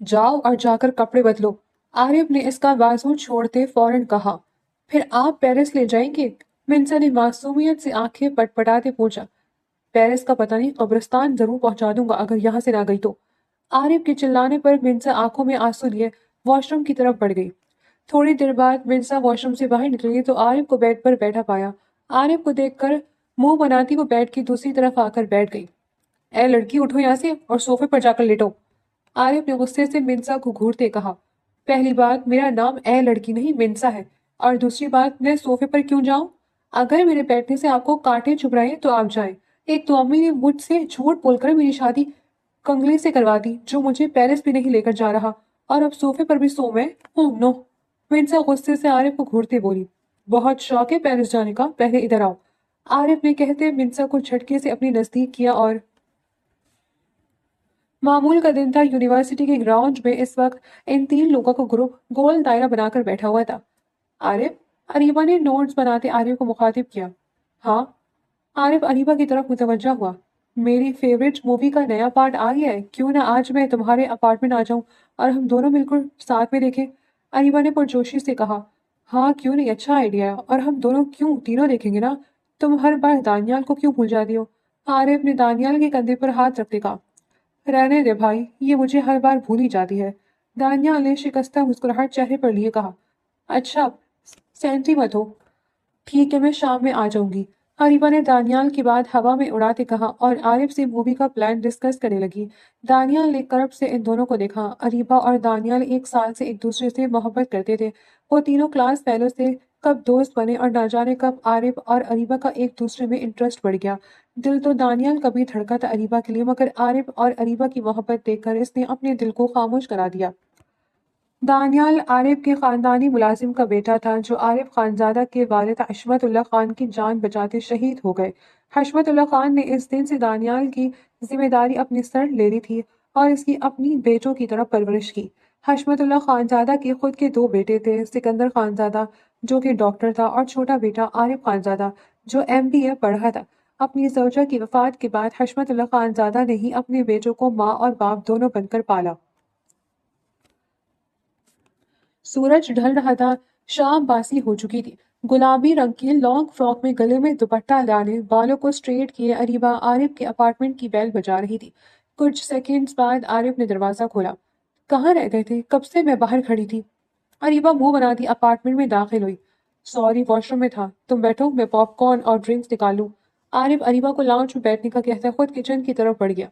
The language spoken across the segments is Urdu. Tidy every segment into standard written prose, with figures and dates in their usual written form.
جاؤ اور جا کر کپڑے بدلو، عارف نے اس کا بازو چھوڑتے فوراً کہا۔ پھر آپ پیرس لے جائیں گے؟ منسا نے معصومیت سے آنکھیں پٹپٹاتے پوچھا۔ پیرس کا پتہ نہیں، قبرستان ضرور پہنچا دوں گا اگر یہاں سے نہ گئی تو۔ عارف کے چلانے پر منسا آنکھوں میں آنسو لیے واش روم کی طرف بڑھ گئی۔ تھوڑی دیر بعد منسا واش روم سے باہر نکلی تو عارف کو بیڈ پر بیٹھا پایا۔ عارف کو دیکھ کر منہ بناتی وہ بیڈ کی دوسری طرف آ کر بیٹھ گئی۔ اے لڑکی، اٹھو یہاں سے اور صوفے پر جا کر لیٹو، عارف نے غصے سے منسا کو گھورتے کہا۔ پہلی بات، میرا نام اے لڑکی نہیں منسا ہے، اور دوسری بات، میں صوفے پر کیوں جاؤں؟ اگر میرے بیٹھنے سے آپ کو کانٹے چبھ رہے ہیں تو آپ جائیں۔ ایک تو امی نے مجھ سے جھوٹ بول کر میری شادی کنگلے سے کروا دی، جو مجھے پیرس بھی نہیں لے کر جا رہا، اور اب صوفے پر بھی سو میں ہوں۔ نو، منسا غصے سے عارف کو گھورتے بولی۔ بہت شوق ہے پیرس جانے کا، پہلے ادھر آؤ، عارف نے کہتے منسا کو جھٹکے سے اپنی نزدیک کیا اور معمول کا دن تھا۔ یونیورسٹی کے گراؤنڈ میں اس وقت ان تین لوگوں کا گروپ گول دائرہ بنا کر بیٹھا ہوا تھا۔ عارف، اریبہ نے نوٹس بناتے عارف کو مخاطب کیا۔ ہاں، عارف اریبہ کی طرف متوجہ ہوا۔ میری فیوریٹ مووی کا نیا پارٹ آ گیا ہے، کیوں نہ آج میں تمہارے اپارٹمنٹ آ جاؤں اور ہم دونوں مل کر ساتھ میں دیکھیں، اریبہ نے پرجوشی سے کہا۔ ہاں کیوں نہیں، اچھا آئیڈیا ہے، اور ہم دونوں کیوں تینوں دیکھیں گے نا۔ تم ہر بار دانیال کو کیوں بھول جاتی ہو؟ عارف نے دانیال کے کندھے پر ہاتھ رکھتے کہا۔ رہنے دے بھائی، یہ مجھے ہر بار بھول ہی جاتی ہے، دانیال نے شکستہ مسکراہٹ چہرے پر لیے کہا۔ اچھا، سینٹی مت ہو، ٹھیک ہے میں شام میں آ جاؤں گی، اریبہ نے دانیال کی بات ہوا میں اڑاتے کہا اور عارف سے مووی کا پلان ڈسکس کرنے لگی۔ دانیال نے کرب سے ان دونوں کو دیکھا۔ اریبہ اور دانیال ایک سال سے ایک دوسرے سے محبت کرتے تھے، وہ تینوں کلاس فیلو سے کب دوست بنے اور نہ جانے کب عارف اور اریبہ کا ایک دوسرے میں انٹرسٹ بڑھ گیا۔ دل تو دانیال کا بھی دھڑکا تھا اریبہ کے لیے، مگر عارف اور اریبہ کی محبت دیکھ کر اس نے اپنے دل کو خاموش کرا دیا۔ دانیال عارف کے خاندانی ملازم کا بیٹا تھا، جو عارف خانزادہ کے والد حشمت اللہ خان کی جان بچاتے شہید ہو گئے۔ حشمت اللہ خان نے اس دن سے دانیال کی ذمہ داری اپنے سر لے لی تھی اور اس کی اپنی بیٹوں کی طرح پرورش کی۔ حشمت اللہ خانزادہ کے خود کے دو بیٹے تھے، سکندر خانزادہ جو کہ ڈاکٹر تھا، اور چھوٹا بیٹا عارف خانزادہ جو MBA پڑھا تھا۔ اپنی زوجہ کی وفات کے بعد حشمت اللہ خانزادہ نے ہی اپنے بیٹوں کو ماں اور باپ دونوں بن کر پالا۔ سورج ڈھل رہا تھا، شام باسی ہو چکی تھی۔ گلابی رنگ کی لانگ فراک میں گلے میں دوپٹہ ڈالے، بالوں کو اسٹریٹ کیے اریبہ عارف کے اپارٹمنٹ کی بیل بجا رہی تھی۔ کچھ سیکنڈز بعد عارف نے دروازہ کھولا۔ کہاں رہ گئے تھے؟ کب سے میں باہر کھڑی تھی۔ اریبہ منہ بناتی اپارٹمنٹ میں داخل ہوئی۔ سوری، واش روم میں تھا، تم بیٹھو، میں پاپ کارن اور ڈرنکس نکال لوں، عارف اریبہ کو لاؤنج میں بیٹھنے کا کہتا خود کچن کی طرف بڑھ گیا۔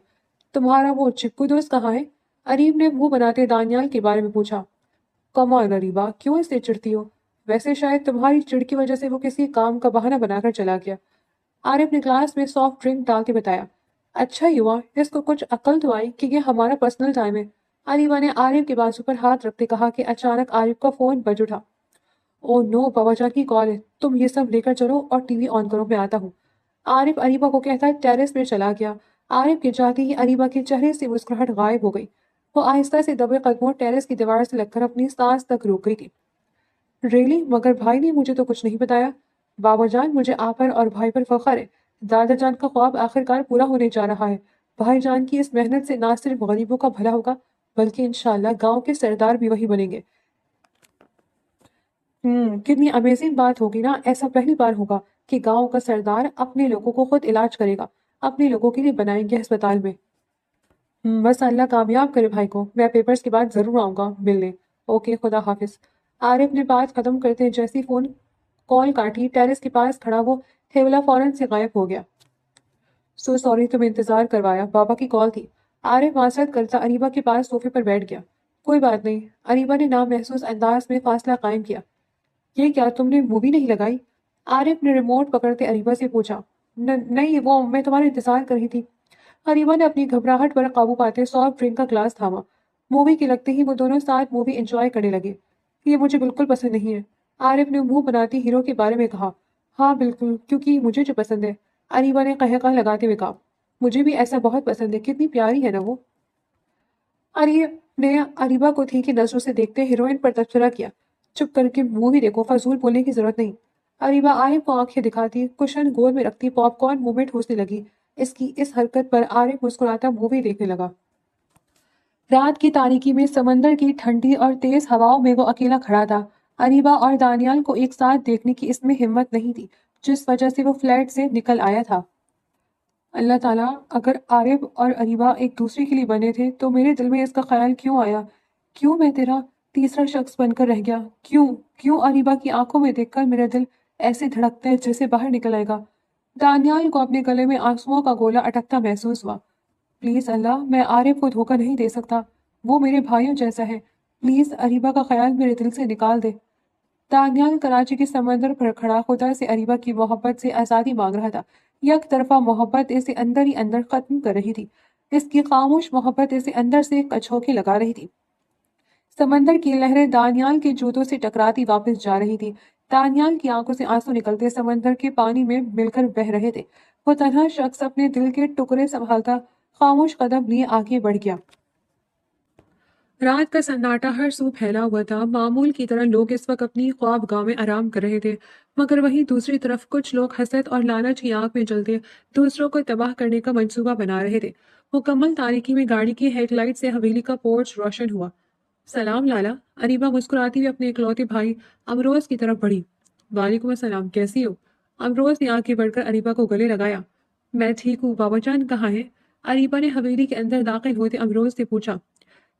تمہارا وہ چپکو دوست کہاں ہے؟ عریب نے منہ بناتے دانیال کے بارے میں پوچھا۔ کم آن اریبہ، کیوں اس سے چڑھتی ہو؟ ویسے شاید تمہاری چڑ کی وجہ سے وہ کسی کام کا بہانہ بنا کر چلا گیا، عارف نے گلاس میں سافٹ ڈرنک ڈال کے بتایا۔ اچھا ہی ہوا، اس کو کچھ عقل تو آئی کہ یہ ہمارا پرسنل ٹائم ہے، اریبہ نے عارف کے بازو پر ہاتھ رکھتے کہا کہ اچانک عارف کا فون بج اٹھا۔ او نو، بابا جان کی کال ہے، تم یہ سب لے کر چلو اور ٹی وی آن کرو، میں آتا ہوں، عارف اریبہ کو کہتا ٹیرس میں چلا گیا۔ عارف کے جاتے ہی اریبہ کے چہرے سے مسکراہٹ غائب ہو گئی۔ وہ آہستہ سے دبے قدموں ٹیرس کی دیوار سے لگ کر اپنی سانس تک روک گئی تھی۔ ریلی، مگر بھائی نے مجھے تو کچھ نہیں بتایا۔ بابا جان، مجھے آپ پر اور بھائی پر فخر ہے، دادا جان کا خواب آخرکار پورا ہونے جا رہا ہے، بھائی جان کی اس محنت سے نہ صرف غریبوں کا بھلا ہوگا بلکہ انشاءاللہ گاؤں کے سردار بھی وہی بنیں گے۔ کتنی امیزنگ بات ہوگی نا، ایسا پہلی بار ہوگا کہ گاؤں کا سردار اپنے لوگوں کو خود علاج کرے گا، اپنے لوگوں کے لیے بنائیں گے ہسپتال میں۔ بس اللہ کامیاب کرے بھائی کو، میں پیپرز کے بعد ضرور آؤں گا ملنے۔ اوکے، خدا حافظ۔ عارف نے بات ختم کرتے جیسی فون کال کاٹی، ٹیرس کے پاس کھڑا وہ ہیولا فوراً سے غائب ہو گیا۔ سو سوری تمہیں انتظار کروایا، بابا کی کال تھی، عارف معذرت کرتا اریبہ کے پاس صوفے پر بیٹھ گیا۔ کوئی بات نہیں، اریبہ نے نامحسوس انداز میں فاصلہ قائم کیا۔ یہ کیا، تم نے مووی نہیں لگائی؟ عارف نے ریموٹ پکڑتے اریبہ سے پوچھا۔ نہیں، وہ میں تمہارا انتظار کر رہی تھی، اریبہ نے اپنی گھبراہٹ پر قابو پاتے سافٹ ڈرنک کا گلاس تھاما۔ مووی کے لگتے ہی وہ دونوں ساتھ مووی انجوائے کرنے لگے۔ یہ مجھے بالکل پسند نہیں ہے، عارف نے منہ بناتی ہیرو کے بارے میں کہا۔ ہاں بالکل، کیونکہ مجھے جو پسند ہے، اریبہ نے قہقہ لگاتے ہوئے کہا۔ مجھے بھی ایسا بہت پسند ہے، کتنی پیاری ہے نا وہ۔ اریب نے اریبہ کو تھی کہ نظروں سے دیکھتے ہیروئن پر تبصرہ کیا۔ چپ کر کے مووی دیکھو، فضول بولنے کی ضرورت نہیں، اریبہ عارف کو آنکھیں دکھاتی کشن گول میں رکھتی پاپ کارن مومنٹ ہونے لگی۔ اس کی اس حرکت پر عارف مسکراتا مووی دیکھنے لگا۔ رات کی تاریکی میں سمندر کی ٹھنڈی اور تیز ہواؤں میں وہ اکیلا کھڑا تھا۔ اریبا اور دانیال کو ایک ساتھ دیکھنے کی اس میں ہمت نہیں تھی، جس وجہ سے وہ فلیٹ سے نکل آیا تھا۔ اللہ تعالیٰ، اگر عارف اور اریبا ایک دوسرے کے لیے بنے تھے تو میرے دل میں اس کا خیال کیوں آیا؟ کیوں میں تیرا تیسرا شخص بن کر رہ گیا؟ کیوں اریبا کی آنکھوں میں دیکھ کر میرا دل ایسے دھڑکتا ہے جیسے باہر نکل آئے گا؟ دانیال کو اپنے گلے میں آنسوؤں کا گولا اٹکتا محسوس ہوا۔ پلیز اللہ، میں عارف کو دھوکہ نہیں دے سکتا، وہ میرے بھائیوں جیسا ہے، پلیز اریبا کا خیال میرے دل سے نکال دے۔ دانیال کراچی کے سمندر پر کھڑا خدا سے اریبا کی محبت سے آزادی مانگ رہا تھا۔ یک طرفہ محبت اسے اندر ہی اندر ختم کر رہی تھی، اس کی خاموش محبت اسے اندر سے کچھوکے لگا رہی تھی۔ سمندر کی لہریں دانیال کے جوتوں سے ٹکراتی واپس جا رہی تھی۔ دانیال کی آنکھوں سے آنسو نکلتے سمندر کے پانی میں مل کر بہہ رہے تھے۔ وہ تنہا شخص اپنے دل کے ٹکڑے سنبھالتا خاموش قدم لیے آگے بڑھ گیا۔ رات کا سناٹا ہر سو پھیلا ہوا تھا۔ معمول کی طرح لوگ اس وقت اپنی خواب گاہ میں آرام کر رہے تھے، مگر وہیں دوسری طرف کچھ لوگ حسد اور لالچ کی آگ میں جلتے دوسروں کو تباہ کرنے کا منصوبہ بنا رہے تھے۔ مکمل تاریکی میں گاڑی کی ہیڈ لائٹ سے حویلی کا پورچ روشن ہوا۔ سلام لالا، اریبا مسکراتی ہوئی اپنے اکلوتے بھائی امروز کی طرف بڑھی۔ وعلیکم السلام، کیسی ہو؟ امروز نے آگے بڑھ کر اریبا کو گلے لگایا۔ میں ٹھیک ہوں، بابا جان کہاں ہے؟ اریبا نے حویلی کے اندر داخل ہوتے امروز سے پوچھا۔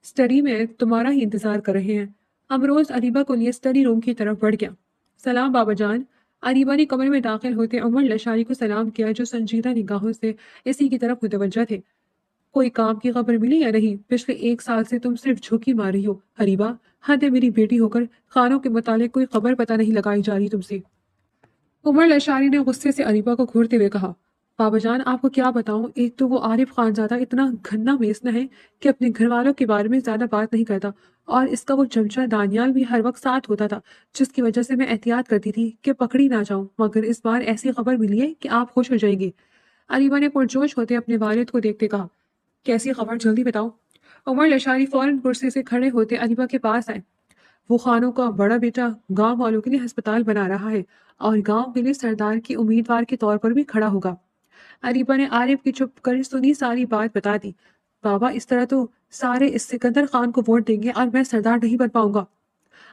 اسٹڈی میں تمہارا ہی انتظار کر رہے ہیں۔ امروز اریبا کو لیے اسٹڈی روم کی طرف بڑھ گیا۔ سلام بابا جان۔ اریبا نے کمرے میں داخل ہوتے عمر لشاری کو سلام کیا، جو سنجیدہ نگاہوں سے اسی کی طرف متوجہ تھے۔ کوئی کام کی خبر ملی یا نہیں؟ پچھلے 1 سال سے تم صرف جھوکی مار رہی ہو اریبا، حد ہے میری بیٹی ہو کر خانوں کے متعلق کوئی خبر پتہ نہیں لگائی جا رہی تم سے۔ عمر لشاری نے غصے سے اریبا کو گھورتے ہوئے کہا، بابا جان آپ کو کیا بتاؤں، ایک تو وہ عارف خانزادہ اتنا گھنا میسنا ہے کہ اپنے گھر والوں کے بارے میں زیادہ بات نہیں کرتا، اور اس کا وہ چمچا دانیال بھی ہر وقت ساتھ ہوتا تھا، جس کی وجہ سے میں احتیاط کرتی تھی کہ پکڑی نہ جاؤں، مگر اس بار ایسی خبر ملی ہے کہ آپ خوش ہو جائیں گے۔ اریبا نے پرجوش ہوتے اپنے والد کو دیکھتے کہا، کیسی خبر، جلدی بتاؤ۔ عمر لشاری فوراً کرسی سے کھڑے ہوتے اریبا کے پاس آئے۔ وہ خانوں کا بڑا بیٹا گاؤں والوں کے لیے ہسپتال بنا رہا ہے اور گاؤں کے لیے سردار کی امیدوار کے طور پر بھی کھڑا ہوگا۔ اریبا نے عارف کی چپ کر سنی ساری بات بتا دی۔ بابا اس طرح تو سارے اس سکندر خان کو ووٹ دیں گے اور میں سردار نہیں بن پاؤں گا۔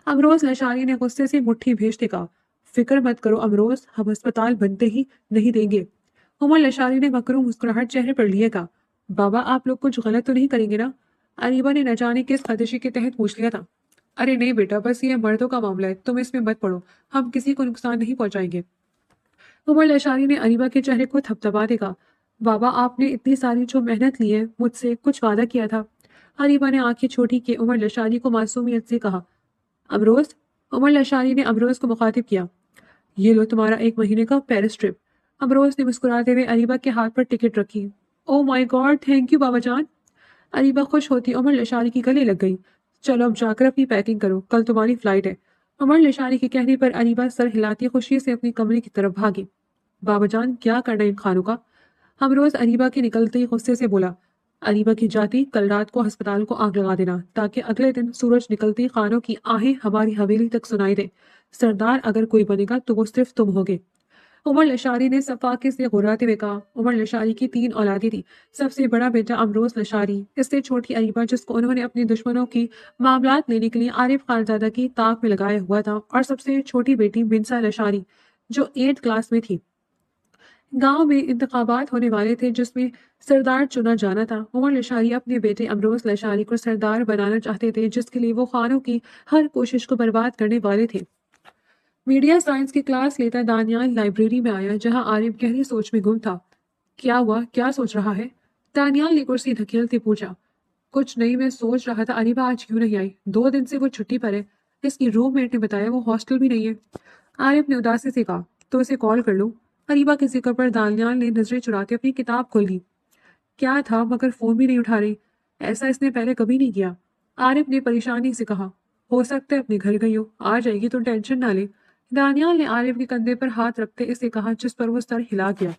امروز لشاری نے غصے سے مٹھی بھیجتے کہا، فکر مت کرو امروز، ہم ہسپتال بنتے ہی نہیں دیں گے۔ عمر لشاری نے مکروہ مسکراہٹ چہرے پر لیے کہا، بابا آپ لوگ کچھ غلط تو نہیں کریں گے نا؟ اریبا نے نہ جانے کس خدشے کے تحت پوچھ لیا تھا۔ ارے نہیں بیٹا، بس یہ مردوں کا معاملہ ہے، تم اس میں مت پڑو، ہم کسی کو نقصان نہیں پہنچائیں گے۔ عمر لشاری نے اریبا کے چہرے کو تھپتھپا دے کہا، بابا آپ نے اتنی ساری جو محنت لی ہے، مجھ سے کچھ وعدہ کیا تھا۔ اریبا نے آنکھیں چھوٹی کی عمر لشاری کو معصومیت سے کہا، امروز؟ عمر لشاری نے امروز کو مخاطب کیا، یہ لو تمہارا 1 مہینے کا پیرس ٹرپ۔ امروز نے مسکراتے ہوئے اریبا کے ہاتھ پر ٹکٹ رکھی۔ او مائی گاڈ، تھینک یو بابا جان۔ اریبا خوش ہوتی عمر لشاری کی گلے لگ گئی۔ چلو اب جا کر اپنی پیکنگ کرو، کل تمہاری فلائٹ ہے۔ عمر لشاری کے کہنے پر اریبا سر ہلاتی خوشی سے اپنی کمرے کی طرف بھاگی۔ بابا جان کیا کرنا ہے ان خانوں کا؟ امروز اریبا کے نکلتے ہی غصے سے بولا، اریبا کی جاتی کل رات کو ہسپتال کو آگ لگا دینا تاکہ اگلے دن سورج نکلتے خانوں کی آہیں ہماری حویلی تک سنائی دے۔ سردار اگر کوئی بنے گا تو وہ صرف تم ہوگے۔ عمر لشاری نے صفاقے سے غراتے ہوئے کہا۔ عمر لشاری کی 3 اولادیں تھیں۔ سب سے بڑا بیٹا امروز لشاری، اس سے چھوٹی اریبا جس کو انہوں نے اپنے دشمنوں کی معاملات لینے کے لیے عارف خانزادہ کی طاق میں لگایا ہوا تھا، اور سب سے چھوٹی بیٹی منسا لشاری جو 8 کلاس میں تھی۔ گاؤں میں انتخابات ہونے والے تھے جس میں سردار چنا جانا تھا۔ عمر لشاری اپنے بیٹے امروز لشاری کو سردار بنانا چاہتے تھے، جس کے لیے وہ خانوں کی ہر کوشش کو برباد کرنے والے تھے۔ میڈیا سائنس کی کلاس لیتا دانیال لائبریری میں آیا، جہاں عارف گہری سوچ میں گم تھا۔ کیا ہوا، کیا سوچ رہا ہے؟ دانیال نے کرسی دھکیلتے پوچھا۔ کچھ نہیں، میں سوچ رہا تھا اریبا آج کیوں نہیں آئی، 2 دن سے وہ چھٹی پر ہے، اس کی روم میٹ نے بتایا وہ ہاسٹل بھی نہیں ہے۔ عارف نے اداسی سے کہا، تو اسے کال کر لو۔ اریبا کے ذکر پر دانیال نے نظریں چراتے اپنی کتاب کھول لی۔ کیا تھا، مگر فون بھی نہیں اٹھا رہی، ایسا اس نے پہلے کبھی نہیں کیا۔ عارف نے پریشانی سے کہا، ہو سکتا ہے اپنے گھر گئی ہو، آ جائے گی تو ٹینشن نہ لے۔ دانیال نے عارف کے کندھے پر ہاتھ رکھتے اسے کہا، جس پر وہ سر ہلا گیا۔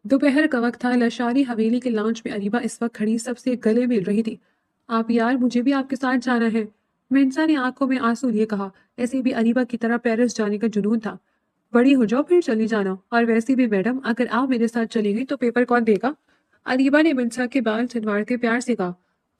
دوپہر کا وقت تھا۔ لشاری حویلی کے لانچ میں اریبا اس وقت کھڑی سب سے گلے مل رہی تھی۔ آپ یار، مجھے بھی آپ کے ساتھ جانا ہے، منسا نے آنکھوں میں آنسو لیے کہا۔ ایسے بھی اریبا کی طرح پیرس جانے کا جنون تھا۔ بڑی ہو جاؤ پھر چلی جانا، اور ویسے بھی میڈم اگر آپ میرے ساتھ چلیں گی تو پیپر کون دے گا؟ اریبا نے منسا کے بال چھڑواتے پیار سے کہا۔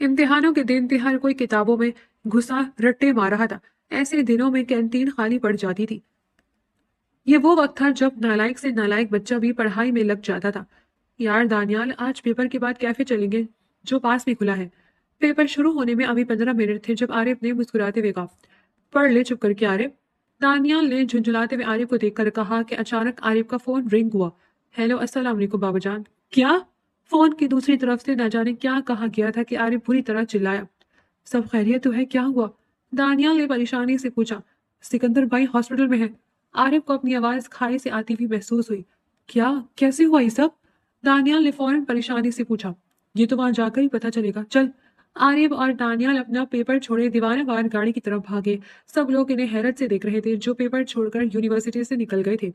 امتحانوں کے دن تھے، ہر کوئی کتابوں میں گھسا رٹے مار رہا تھا۔ ایسے دنوں میں کینٹین خالی پڑ جاتی تھی۔ یہ وہ وقت تھا جب نالائق سے نالائق بچہ بھی پڑھائی میں لگ جاتا تھا۔ یار دانیال، آج پیپر کے بعد کیفے چلیں گے جو پاس میں کھلا ہے۔ پیپر شروع ہونے میں ابھی 15 منٹ تھے جب عارف نے مسکراتے ہوئے کہا، پڑھ لے چپ کر کے عارف۔ دانیال نے جھنجھلاتے ہوئے عارف کو دیکھ کر کہا کہ اچانک عارف کا فون رنگ ہوا۔ ہیلو، السلام علیکم بابا جان۔ کیا؟ فون کی دوسری طرف سے نہ جانے کیا کہا گیا تھا کہ عارف بری طرح چلایا۔ سب خیریت تو ہے؟ کیا ہوا؟ دانیال نے پریشانی سے پوچھا۔ سکندر بھائی ہاسپٹل میں ہے۔ عارف کو اپنی آواز کھائی سے آتی ہوئی محسوس ہوئی۔ کیا؟ کیسے ہوا یہ سب؟ دانیال نے فوراً پریشانی سے پوچھا۔ یہ تو وہاں جا کر ہی پتہ چلے گا، چل۔ عارف اور دانیال اپنا پیپر چھوڑے دیوانہ وار گاڑی کی طرف بھاگے۔ سب لوگ انہیں حیرت سے دیکھ رہے تھے جو پیپر چھوڑ کر یونیورسٹی سے نکل گئے تھے۔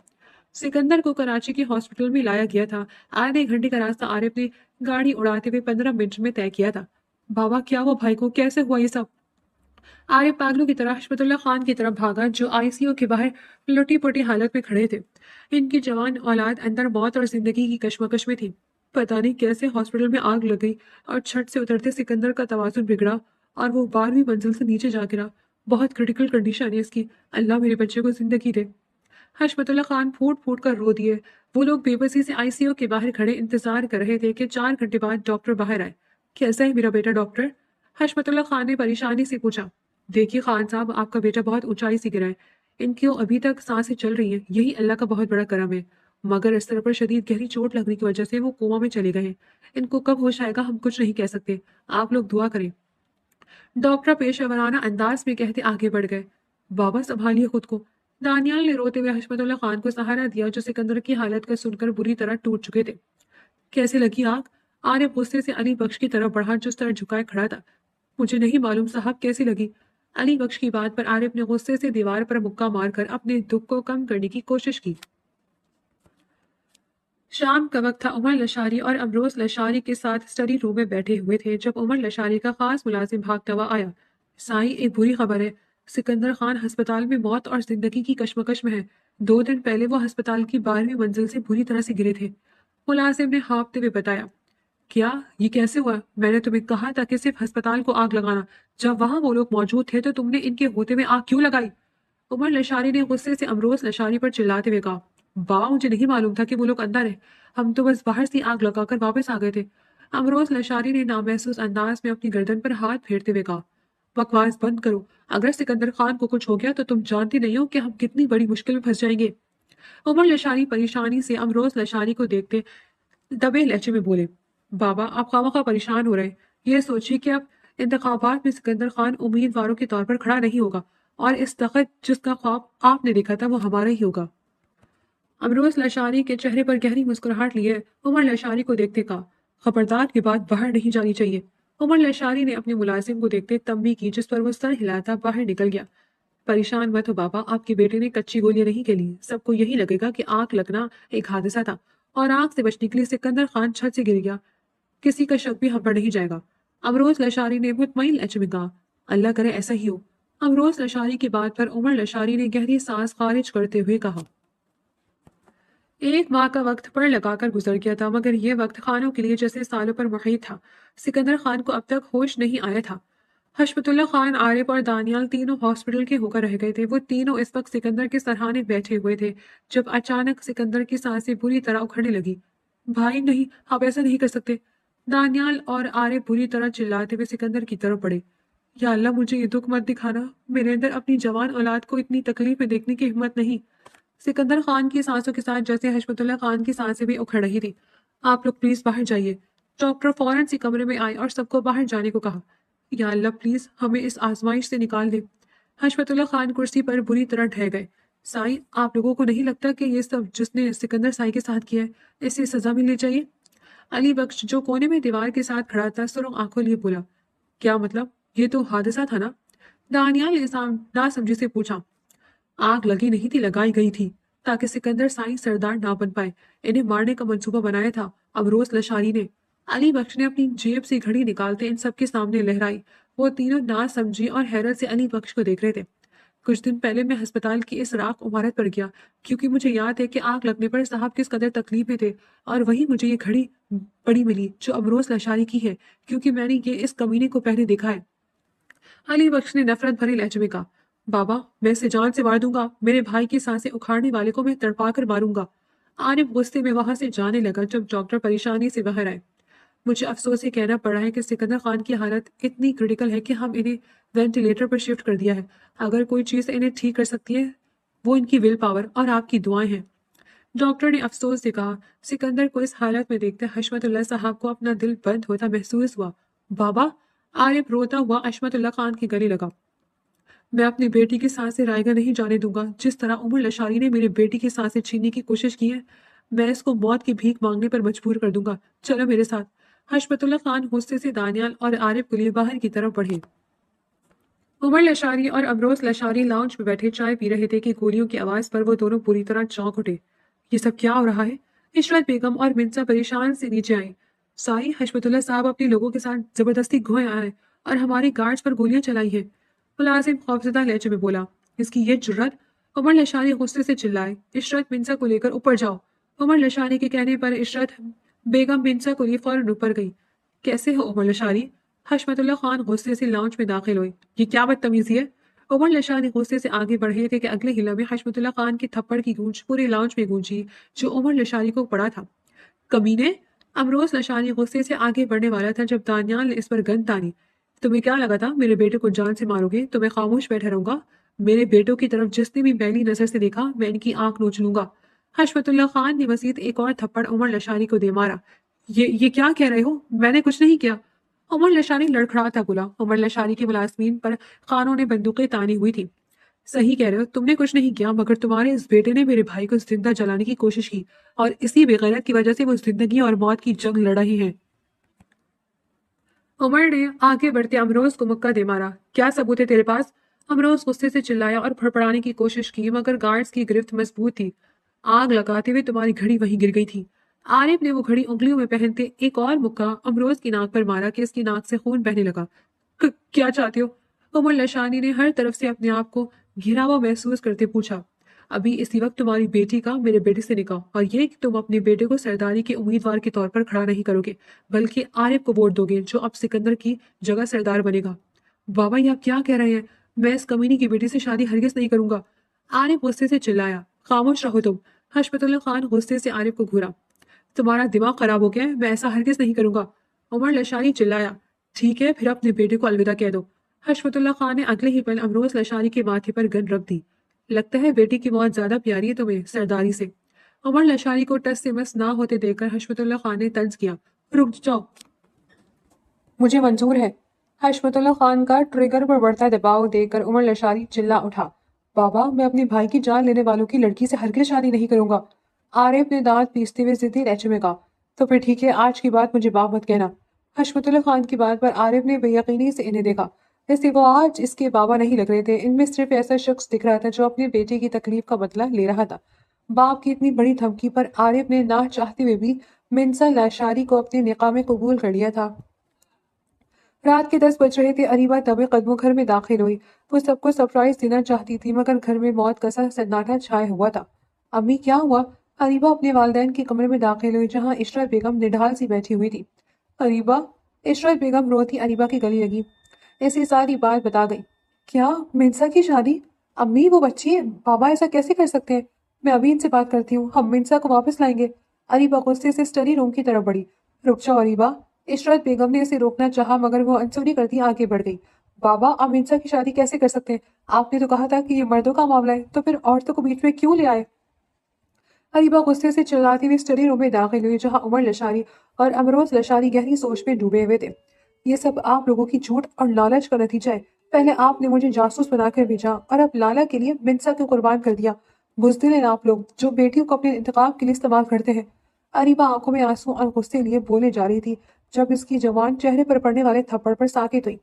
سکندر کو کراچی کے ہاسپٹل میں لایا گیا تھا۔ آدھے گھنٹے کا راستہ عارف نے گاڑی اڑاتے ہوئے 15 منٹ میں طے کیا تھا۔ بابا کیا ہوا بھائی کو؟ کیسے ہوا یہ سب؟ عارف پاگلوں کی طرح حشمت اللہ خان کی طرف بھاگا جو ICU کے باہر لٹی پٹی حالت میں کھڑے تھے۔ ان کی جوان اولاد اندر موت اور زندگی کی کشمکش میں تھی۔ پتہ نہیں کیسے ہاسپٹل میں آگ لگ گئی اور چھت سے اترتے سکندر کا توازن بگڑا اور وہ 12ویں منزل سے نیچے جا گرا۔ بہت کریٹیکل کنڈیشن ہے اس کی، اللہ میرے بچے کو زندگی دے۔ حشمت اللہ خان پھوٹ پھوٹ کر رو دیے۔ وہ لوگ بے بسی سے ICU کے باہر کھڑے انتظار کر رہے تھے کہ 4 گھنٹے بعد ڈاکٹر باہر آئے۔ کیسا ہے میرا بیٹا ڈاکٹر؟ حشمت اللہ خان نے پریشانی سے پوچھا۔ دیکھیے خان صاحب، آپ کا بیٹا بہت اونچائی سے گرا ہے۔ ان کی ابھی تک سانسیں چل رہی ہیں، یہی اللہ کا بہت بڑا کرم ہے، مگر اس طرح پر شدید گہری چوٹ لگنے کی وجہ سے وہ کوما میں چلے گئے ہیں۔ ان کو کب ہوش آئے گا ہم کچھ نہیں کہہ سکتے، آپ لوگ دعا کریں۔ ڈاکٹر پیشہ ورانہ انداز میں کہتے آگے بڑھ گئے۔ بابا سنبھالیے خود کو۔ دانیال نے روتے ہوئے حشمت اللہ خان کو سہارا دیا جو سکندر کی حالت کا سن کر بری طرح ٹوٹ چکے تھے۔ کیسے لگی آگ؟ عارف غصے سے علی بخش کی طرف بڑھا جو سر جھکائے کھڑا تھا۔ مجھے نہیں معلوم صاحب کیسی لگی۔ علی بخش کی بات پر عارف نے غصے سے دیوار پر مکہ مار کر اپنے دکھ کو کم کرنے کی کوشش کی۔ شام کا وقت تھا۔ عمر لشاری اور امروز لشاری کے ساتھ اسٹڈی روم میں بیٹھے ہوئے تھے جب عمر لشاری کا خاص ملازم بھاگتا ہوا آیا۔ سائی، ایک بری خبر ہے، سکندر خان ہسپتال میں موت اور زندگی کی کشمکش میں ہے۔ 2 دن پہلے وہ ہسپتال کی 12ویں منزل سے بری طرح سے گرے تھے، ملازم نے ہانپتے ہوئے بتایا۔ کیا؟ یہ کیسے ہوا؟ میں نے تمہیں کہا تھا کہ صرف ہسپتال کو آگ لگانا، جب وہاں وہ لوگ موجود تھے تو تم نے ان کے ہوتے میں آگ کیوں لگائی؟ عمر لشاری نے غصے سے امروز لشاری پر چلاتے ہوئے کہا، مجھے نہیں معلوم تھا کہ وہ لوگ اندر ہیں، ہم تو بس باہر سے آگ لگا کر واپس آ گئے تھے۔ امروز لشاری نے نامحسوس انداز میں اپنی گردن پر ہاتھ پھیرتے ہوئے کہا، بکواس بند کرو، اگر سکندر خان کو کچھ ہو گیا تو تم جانتی نہیں ہو کہ ہم کتنی بڑی مشکل میں پھنس جائیں گے۔ عمر لشاری پریشانی سے امروز لشاری کو دیکھتے دبے لہجے میں بولے، بابا آپ خواہ پریشان ہو رہے ہیں، یہ سوچیے کہ اب انتخابات میں سکندر خان امیدواروں کے طور پر کھڑا نہیں ہوگا اور اس تخت جس کا خواب آپ نے دیکھا تھا وہ ہمارا ہی ہوگا۔ امروز لشاری کے چہرے پر گہری مسکراہٹ لیے عمر لشاری کو دیکھتے کہا، خبردار کے بعد باہر نہیں جانی چاہیے۔ عمر لشاری نے اپنے ملازم کو دیکھتے تنبیہ کی جس پر وہ سر ہلاتا باہر نکل گیا۔ پریشان مت ہو بابا، آپ کے بیٹے نے کچی گولیاں نہیں کھیلی، سب کو یہی لگے گا کہ آگ لگنا ایک حادثہ تھا اور آگ سے بچنے کے لیے سکندر خان چھت سے گر گیا، کسی کا شک بھی ہم پر نہیں جائے گا۔ امروز لشاری نے مطمئن لہجے میں کہا، اللہ کرے ایسا ہی ہو۔ امروز لشاری کی بات پر عمر لشاری نے گہری سانس خارج کرتے ہوئے کہا، 1 ماہ کا وقت پڑ لگا کر گزر گیا تھا مگر یہ وقت خانوں کے لیے جیسے سالوں پر محیط تھا۔ سکندر خان کو اب تک ہوش نہیں آیا تھا۔ حشمت اللہ خان، عارف اور دانیال تینوں ہاسپٹل کے ہو کر رہ گئے تھے۔ وہ تینوں اس وقت سکندر کے سرہانے بیٹھے ہوئے تھے جب اچانک سکندر کی سانسیں بری طرح اکھڑنے لگی۔ بھائی نہیں، آپ ایسا نہیں کر سکتے۔ دانیال اور عارف بری طرح چلاتے ہوئے سکندر کی طرف بڑھے۔ یا اللہ مجھے یہ دکھ مت دکھانا، میرے اندر اپنی جوان اولاد کو اتنی تکلیف میں دیکھنے کی ہمت نہیں۔ سکندر خان کی سانسوں کے ساتھ جیسے حشمت اللہ خان کی سانسیں بھی اکھڑ رہی تھی۔ آپ لوگ پلیز باہر جائیے۔ ڈاکٹر فوراً سے کمرے میں آئے اور سب کو باہر جانے کو کہا۔ یا اللہ پلیز ہمیں اس آزمائش سے نکال دے۔ حشمت اللہ خان کرسی پر بری طرح ڈھہ گئے۔ سائی، آپ لوگوں کو نہیں لگتا کہ یہ سب جس نے سکندر سائی کے ساتھ کیا ہے اسے سزا ملنی چاہیے؟ علی بخش جو کونے میں دیوار کے ساتھ کھڑا تھا سرخ آنکھوں لیے بولا، کیا مطلب؟ یہ تو حادثہ تھا نا؟ دانیال نے ناسمجھی سے پوچھا۔ آگ لگی نہیں تھی، لگائی گئی تھی تاکہ سکندر سائی سردار نہ بن پائے، انہیں مارنے کا منصوبہ بنایا تھا امروز لشاری نے۔ علی بخش نے اپنی جیب سے گھڑی نکالتے ان سب کے سامنے لہرائی۔ وہ تینوں ناسمجھی اور حیرت سے علی بخش کو دیکھ رہے تھے۔ کچھ دن پہلے میں ہسپتال کی اس راکھ عمارت پر گیا کیونکہ مجھے یاد ہے کہ آگ لگنے پر صاحب کس قدر تکلیف میں تھے، اور وہیں مجھے یہ گھڑی پڑی ملی جو ابروز لاشاری کی ہے، کیونکہ میں نے یہ اس کمینے کو پہلے دیکھا ہے۔ علی بخش نے نفرت بھری لہجے میں کہا، بابا میں اسے جان سے مار دوں گا، میرے بھائی کی سانسیں اکھاڑنے والے کو میں تڑپا کر ماروں گا۔ عارف غصے میں وہاں سے جانے لگا جب ڈاکٹر پریشانی سے باہر آئے۔ مجھے افسوس سے کہنا پڑا ہے کہ سکندر خان کی حالت اتنی کریٹیکل ہے کہ ہم انہیں وینٹیلیٹر پر شفٹ کر دیا ہے۔ اگر کوئی چیز انہیں ٹھیک کر سکتی ہے وہ ان کی ول پاور اور آپ کی دعائیں ہیں۔ ڈاکٹر نے افسوس سے کہا۔ سکندر کو اس حالت میں دیکھتے حشمت اللہ صاحب کو اپنا دل بند ہوتا محسوس ہوا۔ بابا! عارف روتا ہوا حشمت اللہ خان کے گلے لگا۔ میں اپنی بیٹی کی سانسیں رائیگاں نہیں جانے دوں گا۔ جس طرح عمر لشاری نے میری بیٹی کی سانسیں چھیننے کی کوشش کی ہے، میں اس کو موت کی بھیک مانگنے پر مجبور کر دوں گا۔ چلو میرے ساتھ۔ حشمت اللہ خان غصے سے دانیال اور عارف کے لیے باہر کی طرف بڑھے۔ عمر لشاری اور ابروز لشاری لاؤنج میں بیٹھے چائے پی رہے تھے کہ گولیوں کی آواز پر وہ دونوں پوری طرح چونک اٹھے۔ یہ سب کیا ہو رہا ہے؟ عشرت بیگم اور منسا پریشان سے نیچے آئیں۔ سائی، حشمت اللہ صاحب اپنے لوگوں کے ساتھ زبردستی گھوئے آئے اور ہمارے گارڈز پر گولیاں چلائی ہیں۔ ملازم خوفزدہ لہجے میں بولا۔ اس کی یہ جرت! عمر لشاری غصے سے چلائے۔ عشرت منسا کو لے کر اوپر جاؤ۔ عمر لشاری کے کہنے پر عشرت بیگم منسا کو لیے فوراً اوپر گئی۔ کیسے ہو عمر لشاری؟ حشمت اللہ خان غصے سے لاؤنج میں داخل ہوئے۔ یہ کیا بدتمیزی ہے؟ عمر لشاری غصے سے آگے بڑھے تھے کہ اگلے ہی لمحے حشمت اللہ خان کے تھپڑ کی گونج پورے لاؤنج میں گونجی جو عمر لشاری کو پڑا تھا۔ کمینے! امروز لشاری غصے سے آگے بڑھنے والا تھا جب دانیال نے اس پر گن تانی۔ تمہیں کیا لگا تھا میرے بیٹے کو جان سے مارو گے تو میں خاموش بیٹھا رہوں گا؟ میرے بیٹوں کی طرف جس نے بھی میلی نظر سے دیکھا میں ان کی آنکھ نوچ لوں گا۔ حشمت اللہ خان نے مزید ایک اور تھپڑ عمر لشاری کو دے مارا۔ یہ کیا کہہ رہے ہو؟ میں نے کچھ نہیں کیا۔ عمر لشاری لڑکھڑاتا بولا۔ عمر لشاری کے ملازمین پر خانوں نے بندوقیں تانی ہوئی تھی۔ صحیح کہہ رہے ہو، تم نے کچھ نہیں کیا، مگر تمہارے اس بیٹے نے میرے بھائی کو زندہ جلانے کی کوشش کی اور اسی بے غیرت کی وجہ سے وہ زندگی اور موت کی جنگ لڑ رہے ہیں۔ عمر نے آگے بڑھتے امروز کو مکہ دے مارا۔ کیا ثبوت ہے تیرے پاس؟ امروز غصے سے چلایا اور پھڑپڑانے کی کوشش کی مگر گارڈز کی گرفت مضبوط تھی۔ آگ لگاتے ہوئے تمہاری گھڑی وہیں گر گئی تھی۔ عارف نے وہ گھڑی انگلیوں میں پہنتے ایک اور مکہ امروز کی ناک پر مارا کہ اس کی ناک سے خون بہنے لگا۔ کیا چاہتے ہو؟ عمر لشانی نے ہر طرف سے اپنے آپ کو گھرا ہوا محسوس کرتے پوچھا۔ ابھی اسی وقت تمہاری بیٹی کا میرے بیٹے سے نکاح، اور یہ کہ تم اپنے بیٹے کو سرداری کے امیدوار کے طور پر کھڑا نہیں کرو گے بلکہ عارف کو ووٹ دو گے جو اب سکندر کی جگہ سردار بنے گا۔ بابا یہ آپ کیا کہہ رہے ہیں؟ میں اس کمینی کی بیٹی سے شادی ہرگز نہیں کروں گا۔ عارف غصے سے چلایا۔ خاموش رہو تم۔ حشمت اللہ خان غصے سے عارف کو گھورا۔ تمہارا دماغ خراب ہو گیا ہے، میں ایسا ہرگز نہیں کروں گا۔ عمر لشانی چلایا۔ ٹھیک ہے پھر اپنے بیٹے کو الوداع کہہ دو۔ حشمت اللہ خان نے اگلے ہی پل امروز لشانی کے ماتھے پر گن رکھ دی۔ لگتا ہے بیٹی کی موت زیادہ پیاری ہے تمہیں سرداری سے۔ عمر لشانی کو ٹس سے مس نہ ہوتے دیکھ کر حشمت اللہ خان نے طنز کیا۔ رک جاؤ، مجھے منظور ہے۔ حشمت اللہ خان کا ٹریگر پر بڑھتا دباؤ دیکھ کر عمر لشانی چلا اٹھا۔ بابا میں اپنے بھائی کی جان لینے والوں کی لڑکی سے ہرگز شادی نہیں کروں گا۔ عارف نے دانت پیستے ہوئے ضدی لہجے میں کہا۔ تو پھر ٹھیک ہے، آج کی بات مجھے باپ مت کہنا۔ حشمت اللہ خان کی بات پر عارف نے بے یقینی سے انہیں دیکھا، جیسے وہ آج اس کے بابا نہیں لگ رہے تھے۔ ان میں صرف ایسا شخص دکھ رہا تھا جو اپنے بیٹے کی تکلیف کا بدلہ لے رہا تھا۔ باپ کی اتنی بڑی دھمکی پر عارف نے نہ چاہتے ہوئے بھی منسا لاشاری کو اپنے نکاح میں قبول کر لیا تھا۔ رات کے 10 بج رہے تھے۔ اریبہ دبے قدموں گھر میں داخل ہوئی۔ وہ سب کو سرپرائز دینا چاہتی تھی مگر گھر میں موت کا سا سناٹا چھایا ہوا تھا۔ امی کیا ہوا؟ اریبہ اپنے والدین کے کمرے میں داخل ہوئی جہاں عشرت بیگم نڈھال سی بیٹھی ہوئی تھی۔ اریبہ! عشرت بیگم روتی اریبہ کی گلے لگی۔ ایسی ساری بات بتا گئی۔ کیا منسا کی شادی؟ امی وہ بچی ہے، بابا ایسا کیسے کر سکتے ہیں؟ میں ابھی ان سے بات کرتی ہوں، ہم منسا کو واپس لائیں گے۔ اریبہ غصے سے اسٹڈی روم کی طرف بڑھی۔ رک جاؤ اریبہ! عشرت بیگم نے اسے روکنا چاہا مگر وہ انسوری کرتی آگے بڑھ گئی۔ بابا آپ منسا کی شادی کیسے کر سکتے ہیں؟ آپ نے تو کہا تھا کہ یہ مردوں کا معاملہ ہے، تو پھر عورتوں کو بیچ میں کیوں لے آئے؟ اریبہ غصے سے چلاتی ہوئی اسٹڈی روم میں داخل ہوئی جہاں عمر لشاری اور امروز لشاری گہری سوچ میں ڈوبے ہوئے تھے۔ یہ سب آپ لوگوں کی جھوٹ اور لالچ کا نتیجہ ہے۔ پہلے آپ نے مجھے جاسوس بنا کر بھیجا اور اب لالا کے لیے منسا کو قربان کر دیا۔ بزدل ہیں آپ لوگ جو بیٹیوں کو اپنے انتخاب کے لیے استعمال کرتے ہیں۔ اریبہ آنکھوں میں آنسو اور غصے لیے بولے جا رہی تھی جب اس کی جوان چہرے پر پڑنے والے تھپڑ پر ساکت ہوئی۔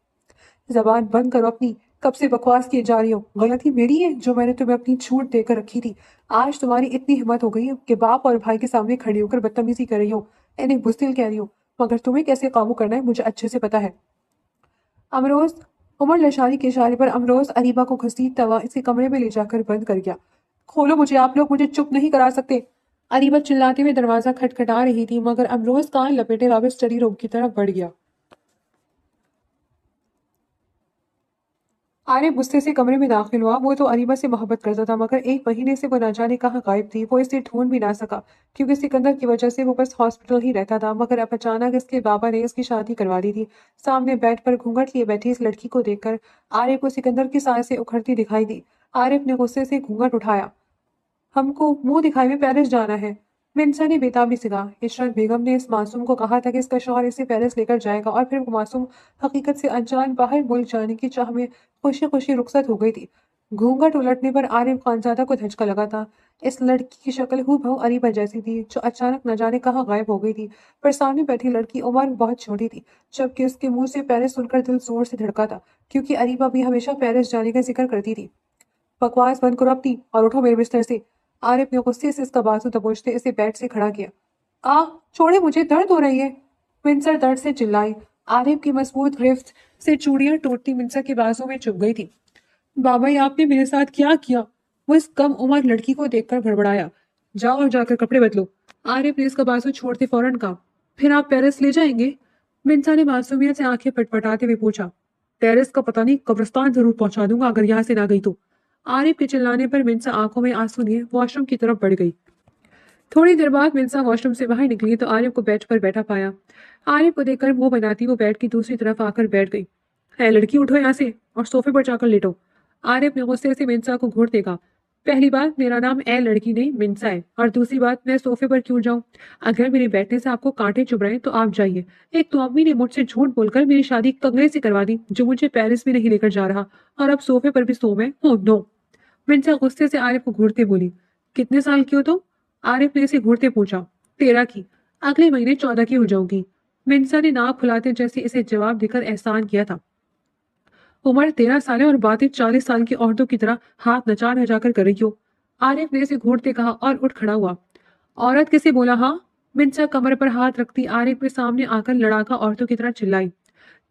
زبان بند کرو اپنی، کب سے بکواس کیے جا رہی ہو؟ غلطی میری ہے جو میں نے تمہیں اپنی چھوٹ دے کر رکھی تھی۔ آج تمہاری اتنی ہمت ہو گئی کہ باپ اور بھائی کے سامنے کھڑی ہو کر بدتمیزی کر رہی ہو، انہیں بزدل کہہ رہی ہو، مگر تمہیں کیسے قابو کرنا ہے مجھے اچھے سے پتا ہے۔ امروز عمر لشاری کے اشارے پر امروز اریبہ کو گھسیٹتا ہوا اسے کمرے میں لے جا کر بند کر گیا۔ کھولو مجھے، آپ لوگ مجھے چپ نہیں کرا سکتے۔ اریبہ چلاتے ہوئے دروازہ کھٹکھٹا رہی تھی، مگر امروز کان لپیٹے واپس اسٹڈی روم کی طرف بڑھ گیا۔ عارف غصے سے کمرے میں داخل ہوا۔ وہ تو اریبہ سے محبت کرتا تھا، مگر ایک مہینے سے وہ نہ جانے کہاں غائب تھی۔ وہ اسے ڈھونڈ بھی نہ سکا، کیونکہ سکندر کی وجہ سے وہ بس ہاسپٹل ہی رہتا تھا۔ مگر اب اچانک اس کے بابا نے اس کی شادی کروا دی تھی۔ سامنے بیڈ پر گھونگھٹ لیے بیٹھی اس لڑکی کو دیکھ کر عارف کو سکندر کی سانسیں اکھڑتی دکھائی دی۔ عارف نے غصے سے گھونگھٹ اٹھایا۔ ہم کو منہ دکھائی میں پیرس جانا ہے، منسا نے بےتابی سے کہا۔ عشرت بیگم نے اس معصوم کو کہا تھا کہ اس کا شوہر اسے پیرس لے کر جائے گا، اور پھر وہ معصوم حقیقت سے انجان باہر ملک جانے کی چاہ میں خوشی خوشی رخصت ہو گئی تھی۔ گھونگھٹ الٹنے پر عارف خانزادہ کو دھچکا لگا تھا۔ اس لڑکی کی شکل ہو بہو اریبہ جیسی تھی، جو اچانک نہ جانے کہاں غائب ہو گئی تھی۔ پر سامنے بیٹھی لڑکی عمر میں بہت چھوٹی تھی، جبکہ اس کے منہ سے پیرس سن کر دل زور سے دھڑکا تھا، کیونکہ اریبہ بھی ہمیشہ پیرس جانے کا ذکر کرتی تھی۔ بکواس بند کرو اپنی اور اٹھو میرے بستر سے۔ عارف نے غصے سے اس کا بازو دبوچتے اسے بیڈ سے کھڑا کیا۔ چھوڑے مجھے، درد ہو رہی ہے، منسر درد سے چلائی۔ عارف کی مضبوط گرفت سے چوڑیاں ٹوٹتی منسر کے بازو میں چبھ گئی تھی۔ بابا یہ آپ نے میرے ساتھ کیا کیا؟ وہ اس کم عمر لڑکی کو دیکھ کر بڑبڑایا۔ جاؤ اور جا کر کپڑے بدلو۔ عارف نے اس کا بازو چھوڑتے فوراً کہا۔ پھر آپ پیرس لے جائیں گے؟ منسا نے معصومیت سے آنکھیں پٹپٹاتے ہوئے پوچھا۔ پیرس کا پتہ نہیں، قبرستان ضرور پہنچا دوں گا اگر یہاں سے نہ گئی تو۔ عارف کے چلانے پر منسا آنکھوں میں آنسو لیے واش روم کی طرف بڑھ گئی۔ تھوڑی دیر بعد منسا واش روم سے باہر نکلی تو عارف کو بیڈ پر بیٹھا پایا۔ عارف کو دیکھ کر منہ بناتی وہ بیڈ کی دوسری طرف آ کر بیٹھ گئی۔ اے لڑکی، اٹھو یہاں سے اور صوفے پر جا کر لیٹو۔ عارف نے غصے سے منسا کو گھورتے کہا۔ پہلی بات، میرا نام اے لڑکی نہیں منسا ہے، اور دوسری بات، میں صوفے پر کیوں جاؤں؟ اگر میرے بیٹھنے سے آپ کو کانٹے چبھ رہے ہیں تو آپ جائیے۔ ایک تو امی نے مجھ سے جھوٹ بول کر میری شادی کنگرے سے کروا دی، جو مجھے پیرس بھی نہیں لے کر جا رہا، اور اب صوفے پر بھی سو میں ہوں۔ نو۔ منسا غصے سے عارف کو گھورتے بولی۔ کتنے سال کی ہو تم؟ عارف نے اسے گھورتے پوچھا۔ 13 کی۔ اگلے مہینے 14 کی ہو جاؤں گی۔ منسا نے ناک پھلاتے جیسے اسے جواب دے کر احسان کیا تھا۔ عمر 13 سال ہے اور باتیں 40 سال کی عورتوں کی طرح ہاتھ نچا نچا کر رہی ہو۔ عارف نے اسے گھورتے کہا اور اٹھ کھڑا ہوا۔ عورت کسے بولا ہاں؟ منسا کمر پر ہاتھ رکھتی عارف کے سامنے آ کر لڑاکا عورتوں کی طرح چلائی۔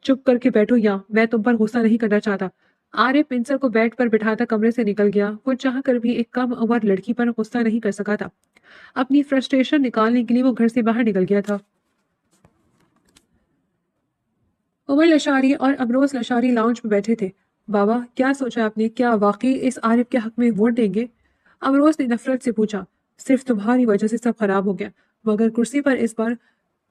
چپ کر کے بیٹھو یہاں، میں تم پر غصہ نہیں کرنا چاہتا۔ عارف منسا کو بیڈ پر بٹھاتا کمرے سے نکل گیا۔ وہ چاہ کر بھی ایک کم عمر لڑکی پر غصہ نہیں کر سکا تھا۔ اپنی فرسٹریشن نکالنے کے لیے وہ گھر سے باہر نکل گیا تھا۔ عمر لشاری اور امروز لشاری لاؤنج میں بیٹھے تھے۔ بابا، کیا سوچا آپ نے؟ کیا واقعی اس عارف کے حق میں ووٹ دیں گے؟ امروز نے نفرت سے پوچھا۔ صرف تمہاری وجہ سے سب خراب ہو گیا، مگر کرسی پر اس بار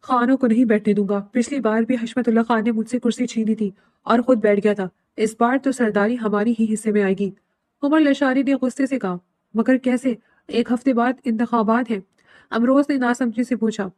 خانوں کو نہیں بیٹھنے دوں گا۔ پچھلی بار بھی حشمت اللہ خان نے مجھ سے کرسی چھینی تھی اور خود بیٹھ گیا تھا۔ اس بار تو سرداری ہماری ہی حصے میں آئے گی۔ عمر لشاری نے غصے سے کہا۔ مگر کیسے؟ ایک ہفتے بعد انتخابات ہیں۔ امروز نے ناسمجھی سے پوچھا۔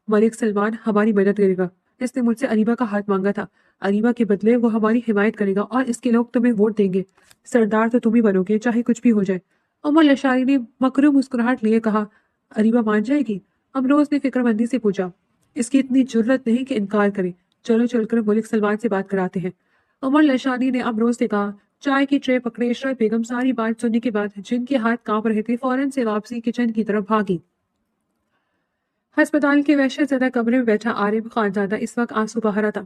ملک سلمان ہماری مدد کرے گا۔ اس نے مجھ سے اریبہ کا ہاتھ مانگا تھا۔ اریبہ کے بدلے وہ ہماری حمایت کرے گا اور اس کے لوگ تمہیں ووٹ دیں گے۔ سردار تو تم ہی بنو گے، چاہے کچھ بھی ہو جائے۔ عمر لشاری نے مکرو مسکراہٹ لیے کہا۔ اریبہ مان جائے گی؟ امروز نے فکر مندی سے پوچھا۔ اس کی اتنی جرت نہیں کہ انکار کرے۔ چلو چل کر ملک سلمان سے بات کراتے ہیں۔ عمر لشانی نے امروز سے کہا۔ چائے کی ٹرے پکڑے عشرت بیگم ساری بات سننے کے بعد، جن کے ہاتھ کانپ رہے تھے، فوراً سے واپسی کچن کی طرف بھاگی۔ ہسپتال کے وحشت زدہ کمرے میں بیٹھا عارف خانزادہ اس وقت آنسو بہا رہا تھا۔